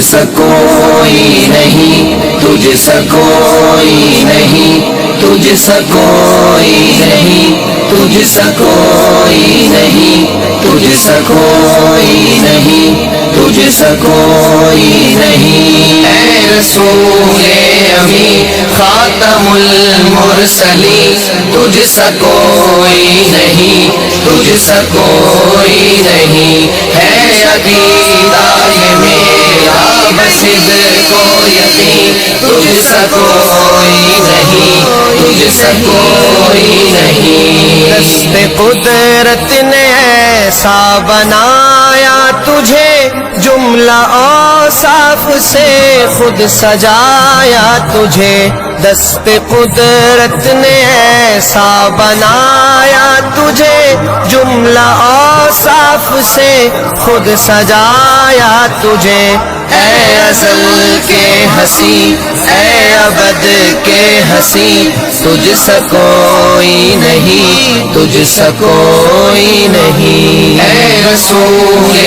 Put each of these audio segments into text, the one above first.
سا کوئی نہیں، تجھ سا کوئی نہیں، تجھ سا کوئی نہیں، تجھ سا کوئی نہیں، تجھ سا کوئی نہیں، تجھ سا کوئی نہیں۔ اے رسول امی خاتم المرسلین، تجھ سا کوئی نہیں، تجھ سا کوئی نہیں، ہے عقیدہ یہ میرا بصدق و یقین، تجھ سا کوئی نہیں، تجھ سا کوئی نہیں۔ دست قدرت نے ایسا بنایا تجھے، جملہ اوصاف سے خود سجایا تجھے، دست قدرت نے ایسا بنایا تجھے، جملہ اوصاف سے خود سجایا تجھے۔ اے ازل کے ہنسی، اے ابد کے ہنسی، تجھ سا کوئی نہیں، تجھ سا کوئی نہیں۔ اے رسول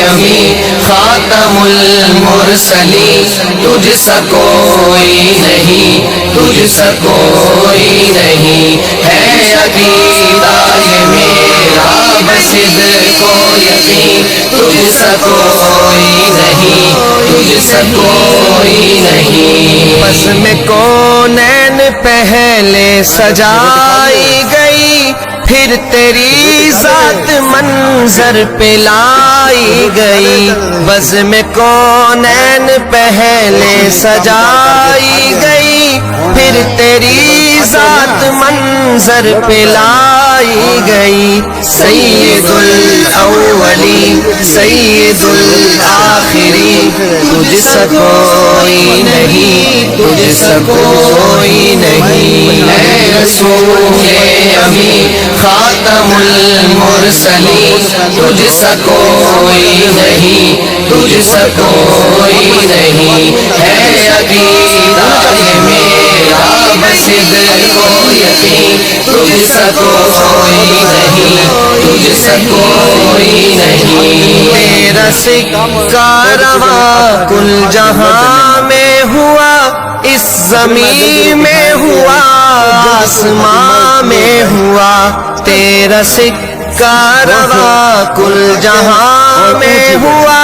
امی خاتم المرسلین، تجھ سا کوئی نہیں، تجھ سا کوئی نہیں، ہے عقیدہ یہ میرا بصدق و یقین، تجھ سا کوئی نہیں، تجھ سا کوئی نہیں۔ بزم کونین پہلے سجائی گئی، پھر تیری ذات منظر پہ لائی گئی، بزم کونین پہلے سجائی گئی، پھر تیری ذات منظر پہ لائی گئی۔ سید الاولین سید الآخرین، تجھ سا کوئی نہیں، تجھ سا کوئی نہیں۔ اے رسول امی خاتم المرسلین، تجھ سا کوئی نہیں، تجھ سا کوئی نہیں، ہے عقیدہ یہ میرا بصدق و یقین، تجھ سا کوئی نہیں، تجھ سا کوئی نہیں۔ تیرا سکہ رواں کل جہاں میں ہوا، اس زمین میں ہوا، آسماں میں ہوا، تیرا سکہ رواں کل جہاں میں ہوا۔